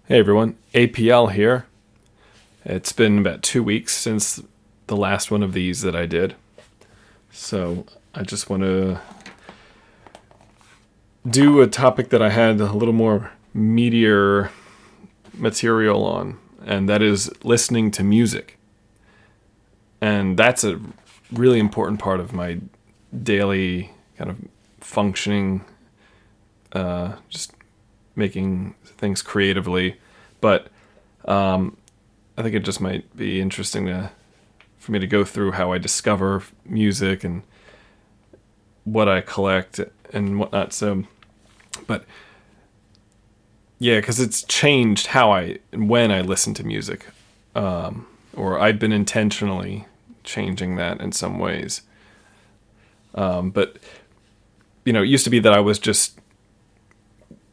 Hey everyone, APL here. It's been about 2 weeks since the last one of these that I did. So I just want to do a topic that I had a little more meatier material on, and that is listening to music. And that's a really important part of my daily kind of functioning, just making things creatively. But I think it just might be interesting for me to go through how I discover music and what I collect and whatnot. So, but yeah, because it's changed how and when I listen to music, or I've been intentionally changing that in some ways. But it used to be that I was just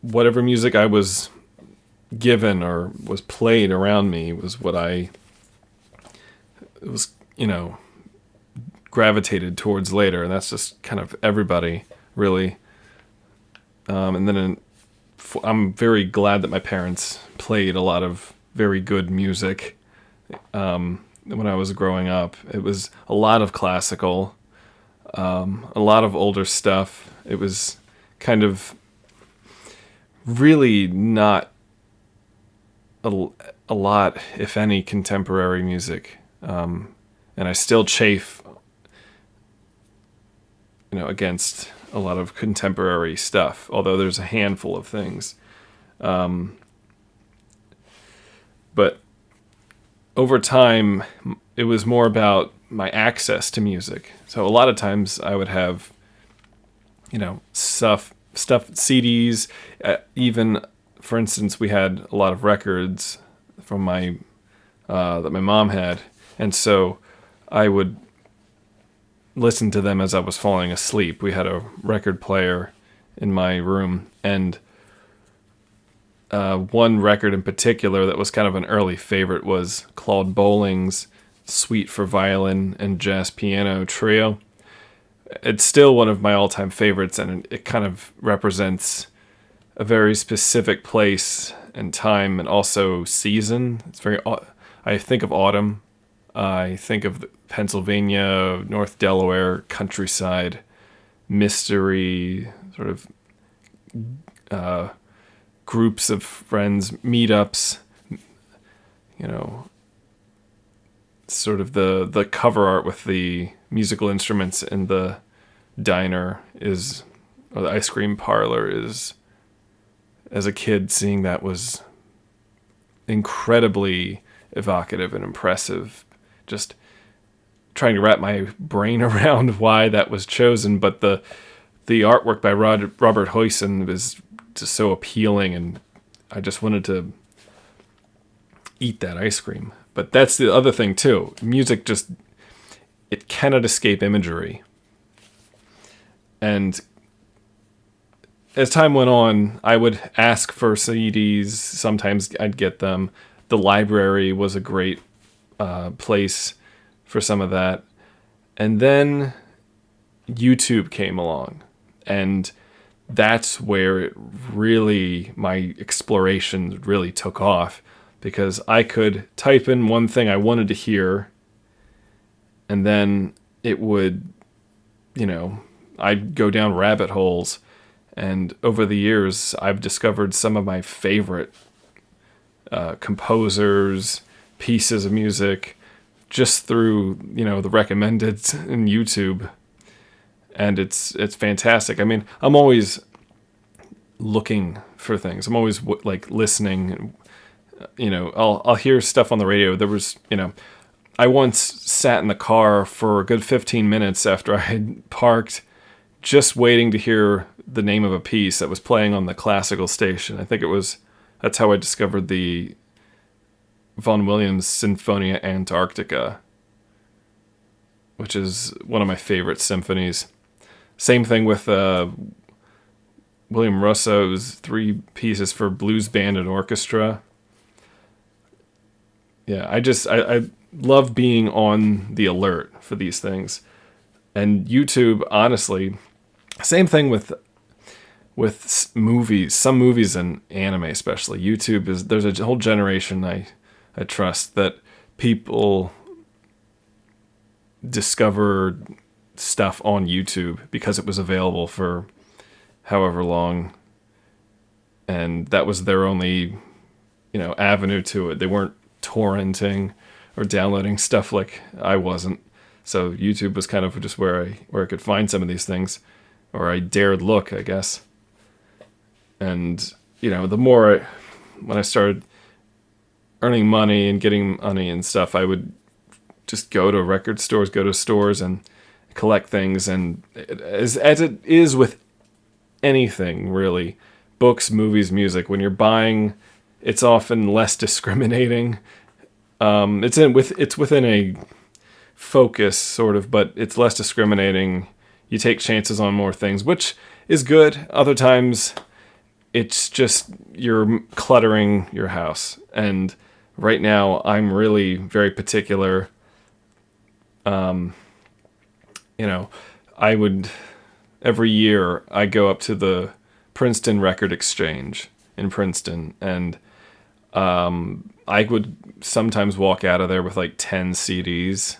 whatever music I was given or was played around me was what I was, gravitated towards later. And that's just kind of everybody, really. And then I'm very glad that my parents played a lot of very good music when I was growing up. It was a lot of classical, a lot of older stuff. It was kind of really not a lot, if any, contemporary music. And I still chafe, against a lot of contemporary stuff, although there's a handful of things. But over time, it was more about my access to music. So a lot of times I would have, stuff, CDs, even, for instance, we had a lot of records from that my mom had, and so I would listen to them as I was falling asleep. We had a record player in my room, and one record in particular that was kind of an early favorite was Claude Bolling's Suite for Violin and Jazz Piano Trio. It's still one of my all-time favorites, and it kind of represents a very specific place and time and also season. I think of autumn. I think of Pennsylvania, North Delaware, countryside, mystery, sort of groups of friends, meetups, sort of the cover art with the musical instruments in the diner or the ice cream parlor is, as a kid, seeing that was incredibly evocative and impressive. Just trying to wrap my brain around why that was chosen, but the artwork by Robert Huysen was just so appealing, and I just wanted to eat that ice cream. But that's the other thing too. Music it cannot escape imagery. And as time went on, I would ask for CDs. Sometimes I'd get them. The library was a great place for some of that. And then YouTube came along. And that's where my exploration really took off. Because I could type in one thing I wanted to hear, and then it would, I'd go down rabbit holes. And over the years, I've discovered some of my favorite composers, pieces of music, just through, the recommended in YouTube. And it's fantastic. I mean, I'm always looking for things. I'm always listening. I'll hear stuff on the radio. There was, I once sat in the car for a good 15 minutes after I had parked, just waiting to hear the name of a piece that was playing on the classical station. I think that's how I discovered the Vaughan Williams Sinfonia Antarctica, which is one of my favorite symphonies. Same thing with William Russo's 3 pieces for blues band and orchestra. Yeah, I love being on the alert for these things. And YouTube, honestly, same thing with with movies, some movies and anime especially. YouTube is there's a whole generation I trust that people discovered stuff on YouTube because it was available for however long, and that was their only, avenue to it. They weren't torrenting or downloading stuff like I wasn't. So YouTube was kind of just where I could find some of these things, or I dared look, I guess. And the more when I started earning money and getting money and stuff, I would just go to record stores, go to stores and collect things. And as it is with anything, really, books, movies, music, when you're buying, it's often less discriminating. It's within a focus, sort of, but it's less discriminating. You take chances on more things, which is good. Other times, it's just you're cluttering your house. And right now, I'm really very particular. I would, every year, I go up to the Princeton Record Exchange in Princeton, and I would sometimes walk out of there with like 10 CDs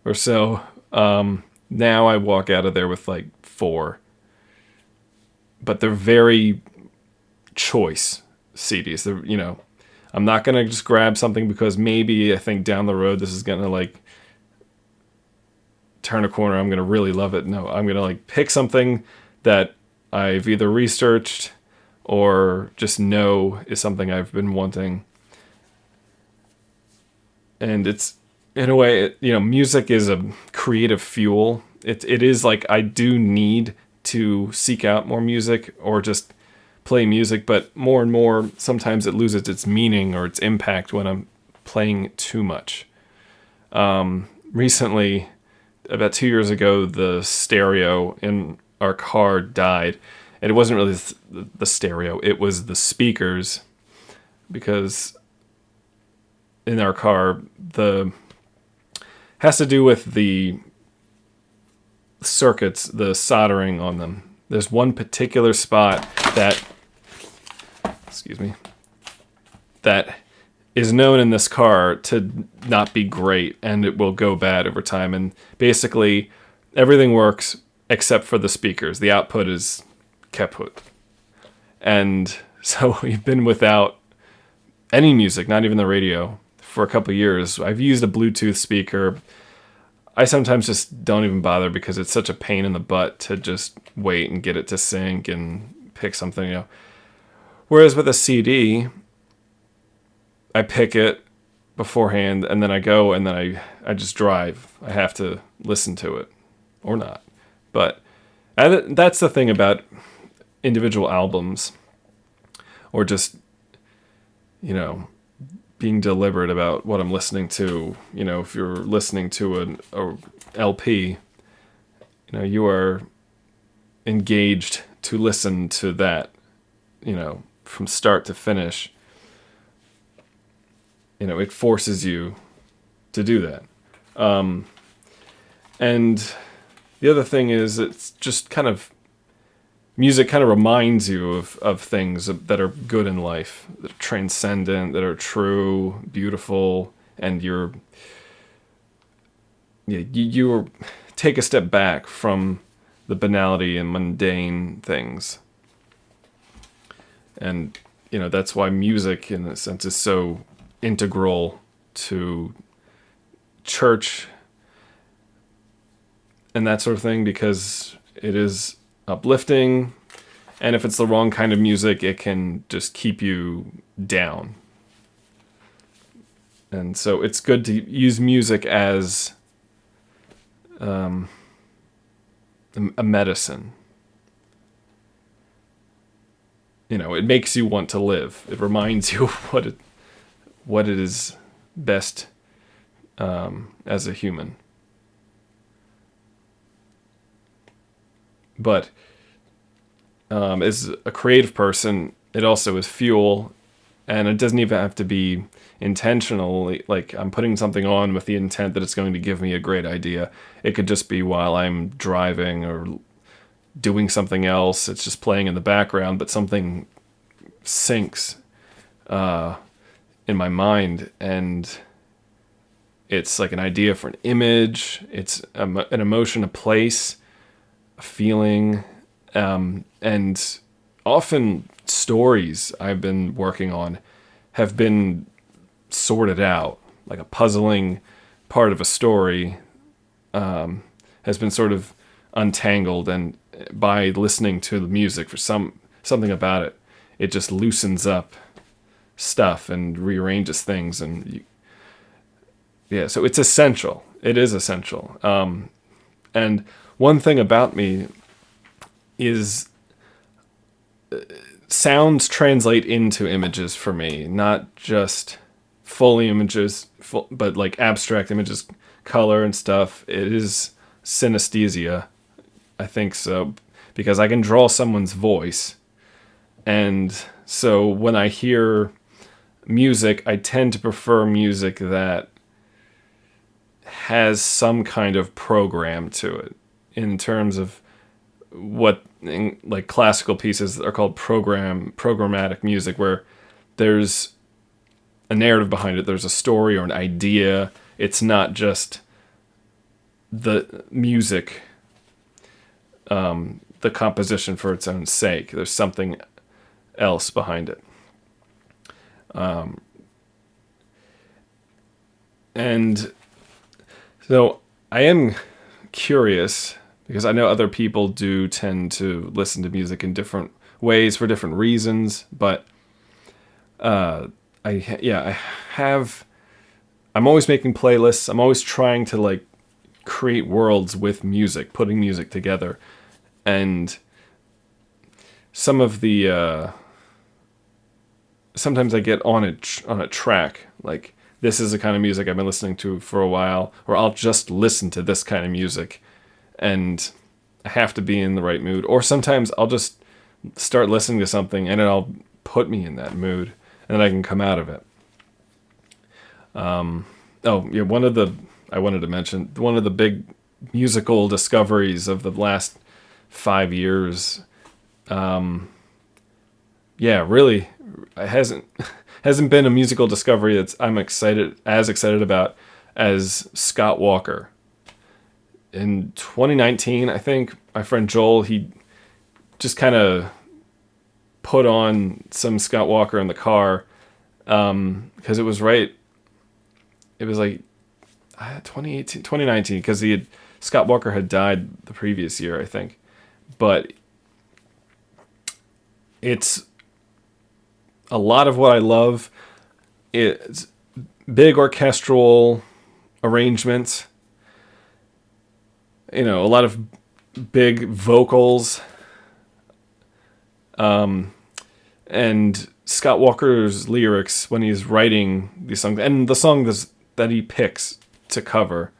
or so. Now I walk out of there with like 4. But they're very choice CDs. They're, I'm not going to just grab something because maybe I think down the road this is going to like turn a corner. I'm going to really love it. No, I'm going to like pick something that I've either researched or just know is something I've been wanting. And it's, in a way, music is a creative fuel. It is like I do need to seek out more music or just play music, but more and more, sometimes it loses its meaning or its impact when I'm playing too much. Recently, about 2 years ago, the stereo in our car died. And it wasn't really the stereo, it was the speakers, because in our car, has to do with the circuits, the soldering on them. There's one particular spot that is known in this car to not be great, and it will go bad over time. And basically, everything works except for the speakers. The output is kaput. And so we've been without any music, not even the radio, for a couple of years. I've used a Bluetooth speaker. I sometimes just don't even bother because it's such a pain in the butt to just wait and get it to sync and pick something, Whereas with a CD, I pick it beforehand and then I go and then I just drive. I have to listen to it or not. But that's the thing about individual albums, or just, being deliberate about what I'm listening to. If you're listening to a LP, you are engaged to listen to that, from start to finish. It forces you to do that. And the other thing is, it's just kind of, music kind of reminds you of things that are good in life, that are transcendent, that are true, beautiful, and you take a step back from the banality and mundane things. And, that's why music, in a sense, is so integral to church and that sort of thing, because it is uplifting, and if it's the wrong kind of music, it can just keep you down. And so it's good to use music as a medicine. It makes you want to live. It reminds you of what it is best as a human. But as a creative person, it also is fuel, and it doesn't even have to be intentional. Like I'm putting something on with the intent that it's going to give me a great idea. It could just be while I'm driving or doing something else. It's just playing in the background, but something syncs in my mind, and it's like an idea for an image. It's an emotion, a place, a feeling, and often stories I've been working on have been sorted out. Like a puzzling part of a story has been sort of untangled, and by listening to the music for something about it, it just loosens up stuff and rearranges things, and yeah, so it's essential. It is essential. And one thing about me is sounds translate into images for me, not just fully images, but like abstract images, color and stuff. It is synesthesia, I think so, because I can draw someone's voice. And so when I hear music, I tend to prefer music that has some kind of program to it, in terms of what like classical pieces are called programmatic music, where there's a narrative behind it, there's a story or an idea. It's not just the music, the composition for its own sake. There's something else behind it. And so I am curious, because I know other people do tend to listen to music in different ways for different reasons, but I'm always making playlists. I'm always trying to like create worlds with music, putting music together. And some of the sometimes I get on a track, like this is the kind of music I've been listening to for a while, or I'll just listen to this kind of music, and I have to be in the right mood. Or sometimes I'll just start listening to something and it'll put me in that mood, and then I can come out of it. I wanted to mention one of the big musical discoveries of the last 5 years. Really, it hasn't been a musical discovery that I'm as excited about as Scott Walker. In 2019, I think my friend Joel, he just kind of put on some Scott Walker in the car, because it was like 2019, because Scott Walker had died the previous year, I think. But it's a lot of what I love. It's big orchestral arrangements, a lot of big vocals, and Scott Walker's lyrics when he's writing these songs, and the songs that he picks to cover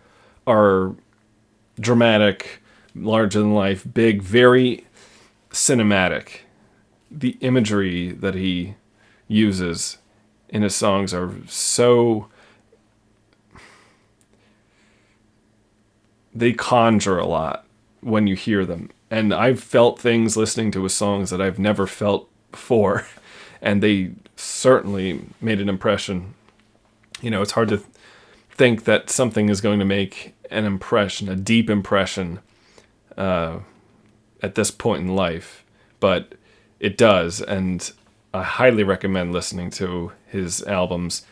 are dramatic, larger than life, big, very cinematic. The imagery that he uses in his songs are so... they conjure a lot when you hear them. And I've felt things listening to his songs that I've never felt before. And they certainly made an impression. It's hard to think that something is going to make an impression, a deep impression, at this point in life. But it does, and I highly recommend listening to his albums,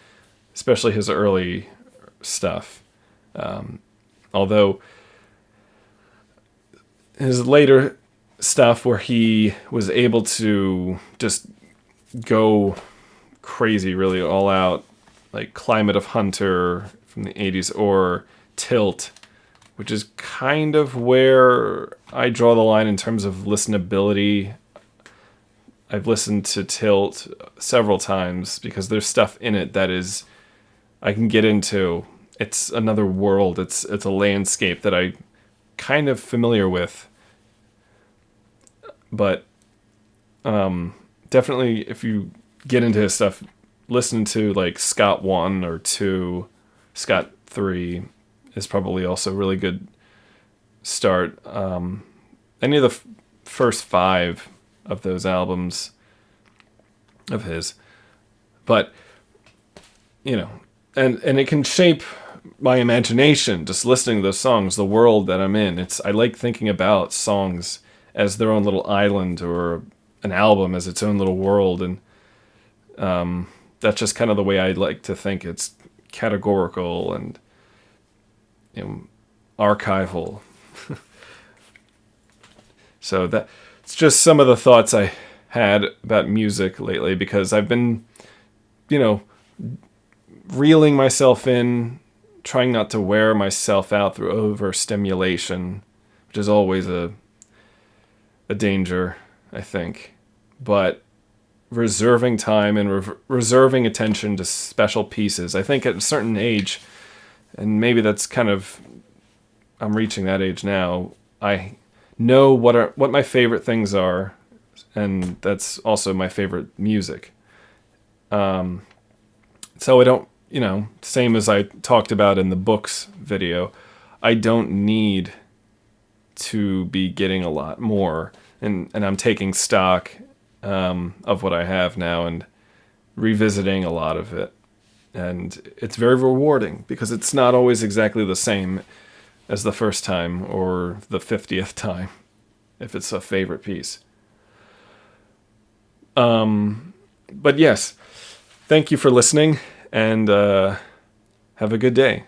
especially his early stuff. Although his later stuff, where he was able to just go crazy, really all out, like Climate of Hunter from the 80s, or Tilt, which is kind of where I draw the line in terms of listenability. I've listened to Tilt several times because there's stuff in it that is I can get into. It's another world. It's a landscape that I kind of familiar with. But definitely, if you get into his stuff, listen to like Scott 1 or 2, Scott 3 is probably also a really good start. Any of the first 5 of those albums of his. But, you know, and it can shape my imagination just listening to those songs, the world that I'm in. I like thinking about songs as their own little island, or an album as its own little world, and that's just kind of the way I like to think. It's categorical and, archival. So it's just some of the thoughts I had about music lately, because I've been, reeling myself in, trying not to wear myself out through overstimulation, which is always a danger, I think. But reserving time and reserving attention to special pieces. I think at a certain age, and maybe that's kind of, I'm reaching that age now, I know what my favorite things are, and that's also my favorite music. So I don't, same as I talked about in the books video, I don't need to be getting a lot more, and I'm taking stock of what I have now and revisiting a lot of it. And it's very rewarding, because it's not always exactly the same as the first time or the 50th time, if it's a favorite piece. But yes, thank you for listening, and have a good day.